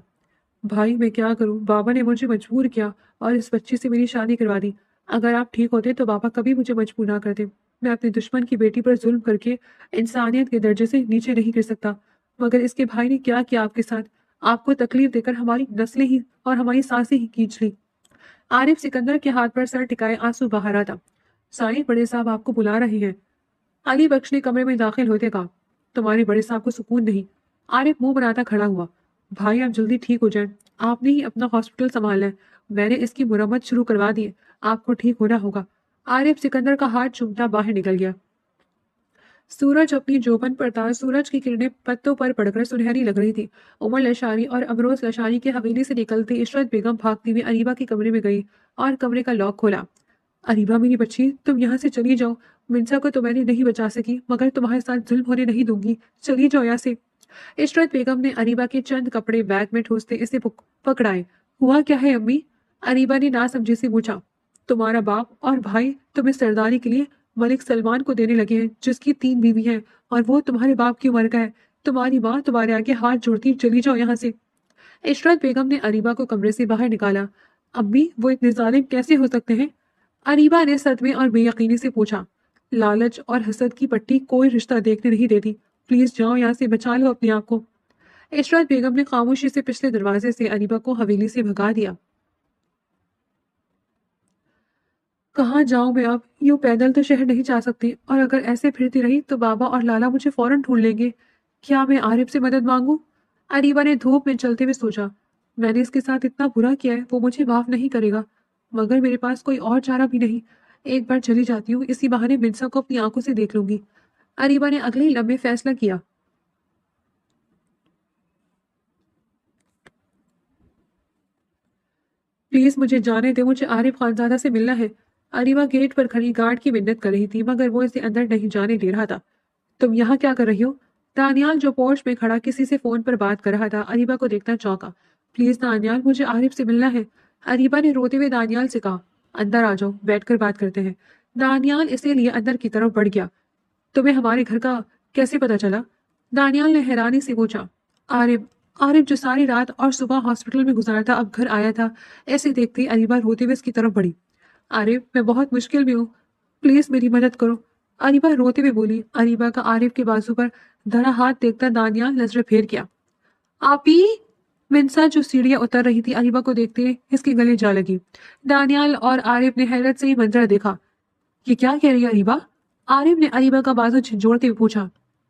بھائی میں کیا کروں؟ بابا نے مجھے مجبور کیا اور اس بچی سے میری شادی کروا دی۔ اگر آپ ٹھیک ہوتے تو بابا کبھی مجھے مجبور نہ کرتے۔ میں اپنے دشمن کی بیٹی پر ظلم کر کے انسانیت کے درجے سے نیچے نہیں گر سکتا، مگر اس کے بھائی نے کیا کیا آپ کے ساتھ؟ آپ کو تکلیف دے کر ہماری نسلیں ہی اور ہماری سانسیں ہی کھینچ لی۔ عارف سکندر کے ہاتھ پر سر ٹکائے آنسو بہا رہا تھا۔ سائیں، بڑے صاحب آپ کو بلا رہے ہیں۔ علی بخش نے کمرے میں داخل ہوتے کہا۔ تمہارے بڑے صاحب کو سکون نہیں۔ عارف منہ بناتا کھڑا ہوا۔ بھائی آپ جلدی ٹھیک ہو جائیں، آپ نے ہی اپنا ہاسپٹل سنبھالنا ہے، میں نے اس کی مرمت شروع کروا دی ہے، آپ کو ٹھیک ہونا ہوگا۔ عارف سکندر کا ہاتھ چومتا باہر نکل گیا۔ سورج اپنی جوبن پر تھا، سورج کی کرنیں پتوں پر پڑ کر سنہری لگ رہی تھی۔ عمر لشاری اور امروز لشاری کے حویلی سے نکلتے عشرت بیگم بھاگتی ہوئی اریبہ کے کمرے میں گئی اور کمرے کا لاک کھولا۔ اریبہ میری بچی، تم یہاں سے چلی جاؤ۔ منسا کو تو میں نے نہیں بچا سکی، مگر تمہارے ساتھ ظلم ہونے نہیں دوں گی، چلی جاؤ یہاں سے۔ عشرت بیگم نے اریبہ کے چند کپڑے بیگ میں ٹھوستے اسے پکڑائے۔ ہوا کیا ہے امی؟ اریبہ نے ناسمجھی سے پوچھا۔ تمہارا باپ اور بھائی تمہیں سرداری کے لیے ملک سلمان کو دینے لگے ہیں، جس کی 3 بیوی ہیں، اور وہ تمہارے باپ کی عمر کا ہے۔ تمہاری ماں تمہارے آگے ہاتھ جوڑتی، چلی جاؤ یہاں سے۔ عشرت بیگم نے اریبہ کو کمرے سے باہر نکالا۔ امی وہ اتنے ظالم کیسے ہو سکتے ہیں؟ اریبا نے صدمے اور بے یقینی سے پوچھا۔ لالچ اور حسد کی پٹی کوئی رشتہ دیکھنے نہیں دیتی، پلیز جاؤ یہاں سے، بچا لو اپنے آپ کو۔ عشرت بیگم نے خاموشی سے پچھلے دروازے سے اریبا کو حویلی سے بھگا دیا۔ کہاں جاؤں میں اب؟ یوں پیدل تو شہر نہیں جا سکتی، اور اگر ایسے پھرتی رہی تو بابا اور لالا مجھے فوراً ڈھونڈ لیں گے۔ کیا میں عارف سے مدد مانگوں؟ اریبا نے دھوپ میں چلتے ہوئے سوچا۔ میں نے اس کے ساتھ اتنا برا کیا ہے، وہ مجھے معاف نہیں کرے گا، مگر میرے پاس کوئی اور چارہ بھی نہیں۔ ایک بار چلی جاتی ہوں، اسی بہانے منسا کو اپنی آنکھوں سے دیکھ لوں گی۔ اریبا نے اگلے ہی لمحے فیصلہ کیا۔ پلیز مجھے جانے دے، مجھے عارف خانزادہ سے ملنا ہے۔ اریبا گیٹ پر کھڑی گارڈ کی منت کر رہی تھی، مگر وہ اسے اندر نہیں جانے دے رہا تھا۔ تم یہاں کیا کر رہی ہو؟ دانیال جو پورچ میں کھڑا کسی سے فون پر بات کر رہا تھا، اریبا کو دیکھنا چونکا۔ پلیز دانیال، مجھے عارف سے ملنا ہے۔ اریبا نے روتے ہوئے دانیال سے کہا۔ اندر آ جاؤ، بیٹھ کر بات کرتے ہیں۔ دانیال اسی لیے اندر کی طرف بڑھ گیا۔ تمہیں ہمارے گھر کا کیسے پتا چلا؟ دانیال نے حیرانی سے پوچھا۔ عارف عارف جو ساری رات اور صبح ہاسپٹل میں گزارتا اب گھر آیا تھا۔ ایسے دیکھتے ہی اریبا روتے ہوئے اس کی طرف بڑھی۔ عارف، میں بہت مشکل میں ہوں، پلیز میری مدد کرو، اریبا روتے ہوئے بولی۔ اریبا کا عارف کے بازو پر دھرا ہاتھ دیکھتا دانیال نظر پھیر گیا۔ آپی! منسا جو سیڑھیاں اتر رہی تھی اریبا کو دیکھتے اس کے گلے جا لگی۔ دانیال اور عارف نے حیرت سے یہ منظر دیکھا۔ یہ کیا کہہ رہی ہے اریبا؟ عارف نے اریبا کا بازو جھنجھوڑتے ہوئے پوچھا۔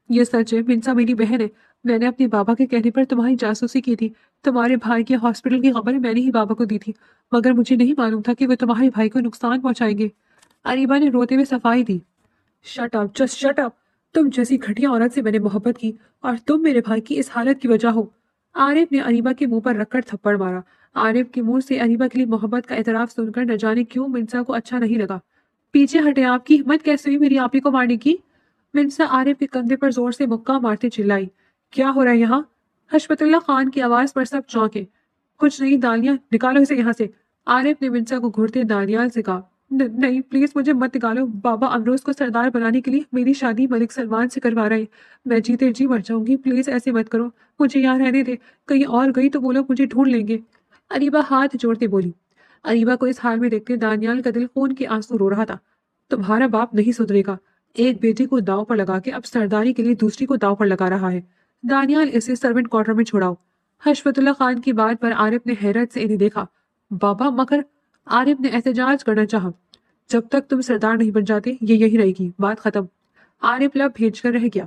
یہ سچ ہے، منسا میری بہن ہے، میں نے اپنے بابا کے کہنے پر تمہاری جاسوسی کی تھی۔ تمہارے بھائی کے ہاسپٹل کی خبر میں نے ہی بابا کو دی تھی، مگر مجھے نہیں معلوم تھا کہ وہ تمہارے بھائی کو نقصان پہنچائیں گے۔ اریبا نے روتے ہوئے صفائی دی۔ Shut up, just shut up! تم جیسی گھٹیا عورت سے میں نے محبت کی، اور تم میرے بھائی کی اس حالت کی وجہ ہو۔ عارف نے اریبا کے منہ پر رکھ کر تھپڑ مارا۔ عارف کے منہ سے اریبا کے لیے محبت کا اعتراف سن کر نہ جانے کیوں منسا کو اچھا نہیں لگا۔ پیچھے ہٹے، آپ کی ہمت کیسے ہوئی میری آپی کو مارنے کی؟ منسا عارف کے کندھے پر زور سے مکہ مارتے چلائی۔ کیا ہو رہا ہے یہاں؟ حشمت اللہ خان کی آواز پر سب چونکے۔ کچھ نہیں دانیال، نکالو اسے یہاں سے، عارف نے منسا کو گھورتے دانیال سے کہا۔ نہیں پلیز مجھے مت نکالو، بابا امروز کو سردار بنانے کے لیے میری شادی ملک سلمان سے کروا رہے ہیں، میں جیتے جی مر جاؤں گی، پلیز ایسے مت کرو، مجھے یہاں رہنے دے، کہیں اور گئی تو وہ لوگ مجھے ڈھونڈ لیں گے۔ اریبا ہاتھ جوڑتے بولی۔ اریبا کو اس حال میں دیکھتے دانیال کا دل خون کے آنسو رو رہا تھا۔ تمہارا باپ نہیں سدھرے گا، ایک بیٹی کو داؤ پر لگا کے اب سرداری کے لیے دوسری کو داؤ پر لگا رہا ہے۔ دانیال اسے سروینٹ کوارٹر میں چھوڑاؤ۔ حشمت اللہ خان کی بات پر عارف نے حیرت سے انہیں دیکھا۔ بابا مگر، عارف نے احتجاج کرنا چاہا۔ جب تک تم سردار نہیں بن جاتے یہ یہی رہے گی، بات ختم۔ عارف لب بھیج کر رہ گیا۔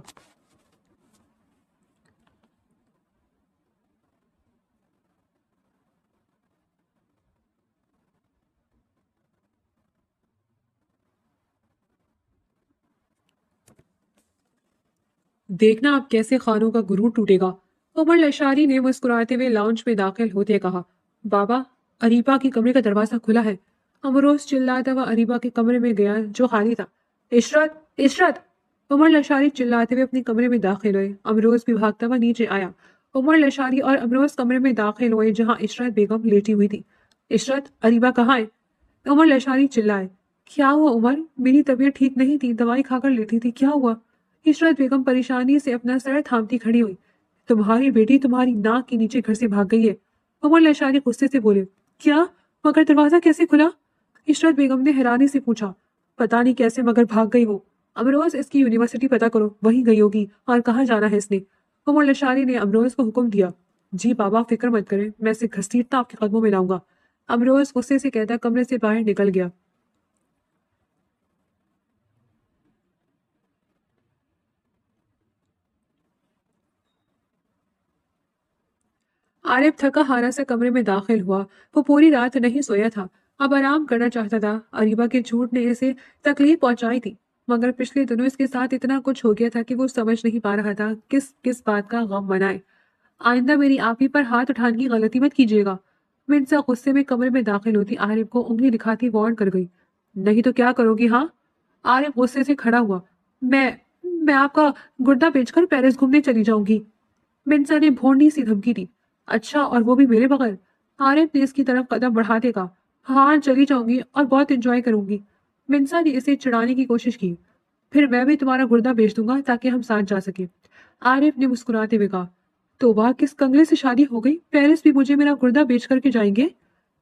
دیکھنا اب کیسے خانوں کا غرور ٹوٹے گا، عمر لشاری نے مسکراتے ہوئے لاؤنج میں داخل ہوتے کہا۔ بابا، اریبا کے کمرے کا دروازہ کھلا ہے۔ امروز چلاتا ہوا اریبا کے کمرے میں گیا جو خالی تھا۔ عشرت، عشرت! عمر لشاری چلاتے ہوئے اپنے کمرے میں داخل ہوئے۔ امروز بھی بھاگتا ہوا نیچے آیا۔ عمر لشاری اور امروز کمرے میں داخل ہوئے جہاں عشرت بیگم لیٹی ہوئی تھی۔ عشرت، اریبا کہاں ہے؟ عمر لشاری چلائے۔ کیا ہوا عمر؟ میری طبیعت ٹھیک نہیں تھی، دوائی کھا کر لیٹی تھی، کیا ہوا؟ عشرت بیگم پریشانی سے اپنا سر تھامتی کھڑی ہوئی۔ تمہاری بیٹی تمہاری ناک کے نیچے گھر سے بھاگ گئی ہے، عمر لشاری غصے سے بولے۔ کیا؟ مگر دروازہ کیسے کھلا؟ عشرت بیگم نے حیرانی سے پوچھا۔ پتا نہیں کیسے مگر بھاگ گئی وہ۔ امروز اس کی یونیورسٹی پتا کرو، وہیں گئی ہوگی، اور کہاں جانا ہے اس نے؟ عمر لشاری نے امروز کو حکم دیا۔ جی بابا فکر مت کریں، میں اسے گھسیٹتا آپ کے قدموں میں لاؤں گا، امروز غصے سے کہتا کمرے سے باہر نکل گیا۔ عارف تھکا ہارا سا کمرے میں داخل ہوا۔ وہ پوری رات نہیں سویا تھا، اب آرام کرنا چاہتا تھا۔ اریبا کے جھوٹ نے اسے تکلیف پہنچائی تھی، مگر پچھلے دنوں اس کے ساتھ اتنا کچھ ہو گیا تھا کہ وہ سمجھ نہیں پا رہا تھا کس کس بات کا غم منائے۔ آئندہ میری آپی پر ہاتھ اٹھانے کی غلطی مت کیجیے گا، منسا غصے میں کمرے میں داخل ہوتی عارف کو انگلی دکھاتی وارن کر گئی۔ نہیں تو کیا کرو گی ہاں؟ عارف غصے سے کھڑا ہوا۔ میں میں آپ کا گردہ بیچ کر پیرس گھومنے چلی جاؤں گی، منسا نے بھونڈی سی دھمکی دی۔ اچھا، اور وہ بھی میرے بغیر؟ عارف نے اس کی طرف قدم بڑھاتے کہا۔ ہاں چلی جاؤں گی اور بہت انجوائے کروں گی، منسا نے اسے چڑھانے کی کوشش کی۔ پھر میں بھی تمہارا گردہ بیچ دوں گا تاکہ ہم ساتھ جا سکیں، عارف نے مسکراتے ہوئے کہا۔ توبہ، کس کنگلے سے شادی ہو گئی، پیرس بھی مجھے میرا گردہ بیچ کر کے جائیں گے؟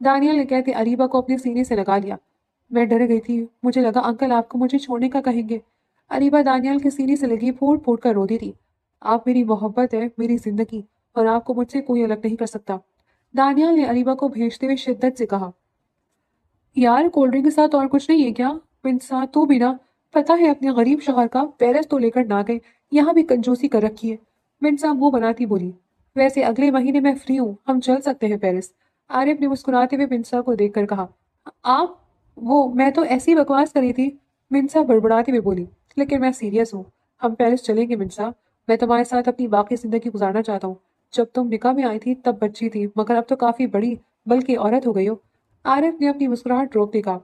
دانیال نے کہتے اریبہ کو اپنے سینے سے لگا لیا۔ میں ڈر گئی تھی، مجھے لگا انکل آپ کو مجھے چھوڑنے کا کہیں گے۔ اریبہ دانیال کے سینے سے لگی پھوٹ پھوٹ کر روتی تھی۔ آپ میری محبت ہے، میری زندگی، اور آپ کو مجھ سے کوئی الگ نہیں کر سکتا۔ دانیال نے اریبہ کو بھیجتے ہوئے شدت سے کہا، یار کولڈ ڈرنک کے ساتھ اور کچھ نہیں ہے کیا؟ منسا تو بھی نا، پتہ ہے اپنے غریب شوہر کا پیرس تو لے کر نہ گئے، یہاں بھی کنجوسی کر رکھی ہے۔ منسا منہ بناتی بولی، ویسے اگلے مہینے میں فری ہوں، ہم چل سکتے ہیں پیرس۔ عارف نے مسکراتے ہوئے منسا کو دیکھ کر کہا، آپ؟ وہ میں تو ایسی بکواس کری تھی۔ منسا بڑبڑاتے ہوئے بولی، لیکن میں سیریس ہوں، ہم پیرس چلیں گے منسا، میں تمہارے ساتھ اپنی باقی زندگی گزارنا چاہتا ہوں۔ جب تم نکاح میں آئی تھی تب بچی تھی، مگر اب تو کافی بڑی بلکہ عورت ہو گئی ہو۔ عارف نے اپنی مسکراہٹ روکتے کہا،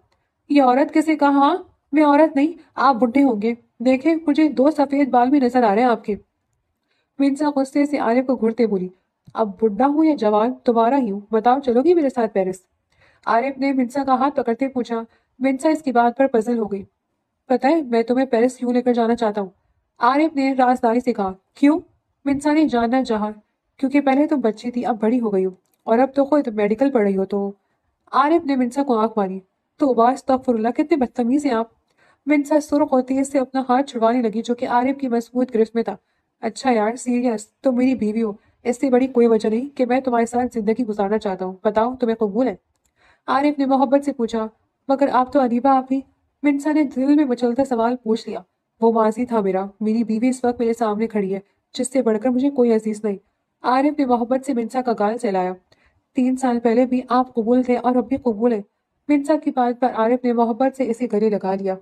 یہ عورت کسے کہا؟ ہاں میں عورت نہیں، آپ بڈھے ہوں گے، دیکھیں مجھے 2 سفید بال بھی نظر آ رہے ہیں آپ کے۔ منسا غصے سے عارف کو گھورتے بولی، اب بڈھا ہوں یا جوان تمہارا ہی ہوں، بتاؤ چلو گی میرے ساتھ پیرس؟ عارف نے منسا کا ہاتھ پکڑتے پوچھا۔ منسا اس کی بات پر پزل ہو گئی۔ پتہ ہے میں تمہیں پیرس کیوں لے کر جانا چاہتا ہوں؟ عارف نے رازداری سے کہا۔ کیوں؟ منسا نے جاننا چاہا۔ کیونکہ پہلے تم بچی تھی، اب بڑی ہو گئی ہو، اور اب تو خود میڈیکل پڑھ رہی ہو تو۔ عارف نے منسا کو آنکھ ماری۔ توبہ استغفر اللہ، کتنے بدتمیز ہیں آپ۔ منسا سرخ اور تیز سے اپنا ہاتھ چھڑوانے لگی جو کہ عارف کی مضبوط گرفت میں تھا۔ اچھا یار سیریس، تم میری بیوی ہو، اس سے بڑی کوئی وجہ نہیں کہ میں تمہارے ساتھ زندگی گزارنا چاہتا ہوں، بتاؤ تمہیں قبول ہے؟ عارف نے محبت سے پوچھا، مگر آپ تو اریبہ آپ ہی۔ منسا نے دل میں مچلتا سوال پوچھ لیا۔ وہ ماضی تھا میرا، میری بیوی اس وقت میرے سامنے کھڑی ہے، جس سے بڑھ کر مجھے کوئی عزیز نہیں۔ عارف نے محبت سے منسا کا گال سہلایا۔ 3 سال پہلے بھی آپ قبول تھے اور اب بھی قبول ہیں۔ منسا کی بات پر عارف نے محبت سے اسے گلے لگا لیا۔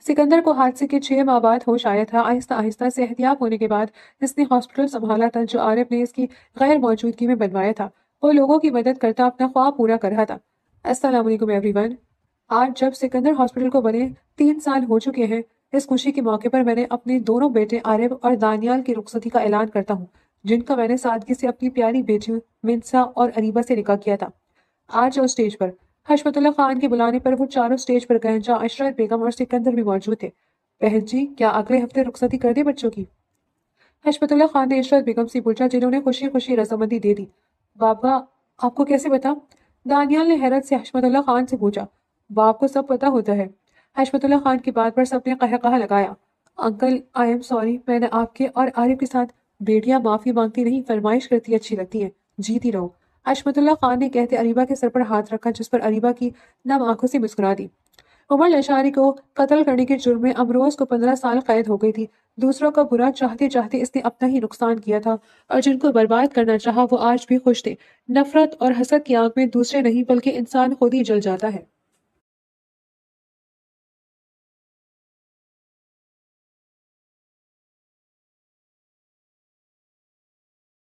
سکندر کو حادثے کے 6 ماہ بعد ہوش آیا تھا۔ آہستہ آہستہ صحتیاب ہونے کے بعد اس نے ہاسپٹل سنبھالا تھا جو عارف نے اس کی غیر موجودگی میں بنوایا تھا۔ وہ لوگوں کی مدد کرتا اپنا خواب پورا کر رہا تھا۔ السلام علیکم ایوری ون۔ آج جب سکندر ہاسپٹل کو بنے 3 سال ہو چکے ہیں، اس خوشی کے موقع پر میں نے اپنے دونوں بیٹے عارف اور دانیال کی رخصتی کا اعلان کرتا ہوں، جن کا میں نے سادگی سے اپنی پیاری بیٹیوں منسا اور اریبہ سے نکاح کیا تھا۔ آج وہ اسٹیج پر حشمت اللہ خان کے بلانے پر وہ چاروں اسٹیج پر گئے جہاں عشرت بیگم اور سکندر بھی موجود تھے۔ بہن جی کیا اگلے ہفتے رخصتی کر دیں بچوں کی؟ حشمت اللہ خان نے عشرت بیگم سے پوچھا جنہوں نے خوشی خوشی رضامندی دے دی۔ بابا آپ کو کیسے پتا؟ دانیال نے حیرت سے حشمت اللہ خان سے پوچھا۔ باپ کو سب پتا ہوتا ہے۔ حشمت اللہ خان کی بات پر سب نے قہقہہ لگایا۔ انکل آئی ایم سوری، میں نے آپ کے اور عارف کے ساتھ بیٹیاں معافی مانگتی نہیں، فرمائش کرتی اچھی لگتی ہیں، جیتی رہو۔ حشمت اللہ خان نے کہتے اریبہ کے سر پر ہاتھ رکھا جس پر اریبہ کی نم آنکھوں سے مسکرا دی۔ عمر لشاری کو قتل کرنے کے جرم میں امروز کو 15 سال قید ہو گئی تھی۔ دوسروں کا برا چاہتے چاہتے اس نے اپنا ہی نقصان کیا تھا، اور جن کو برباد کرنا چاہا وہ آج بھی خوش تھے۔ نفرت اور حسد کی آگ میں دوسرے نہیں بلکہ انسان خود ہی جل جاتا ہے۔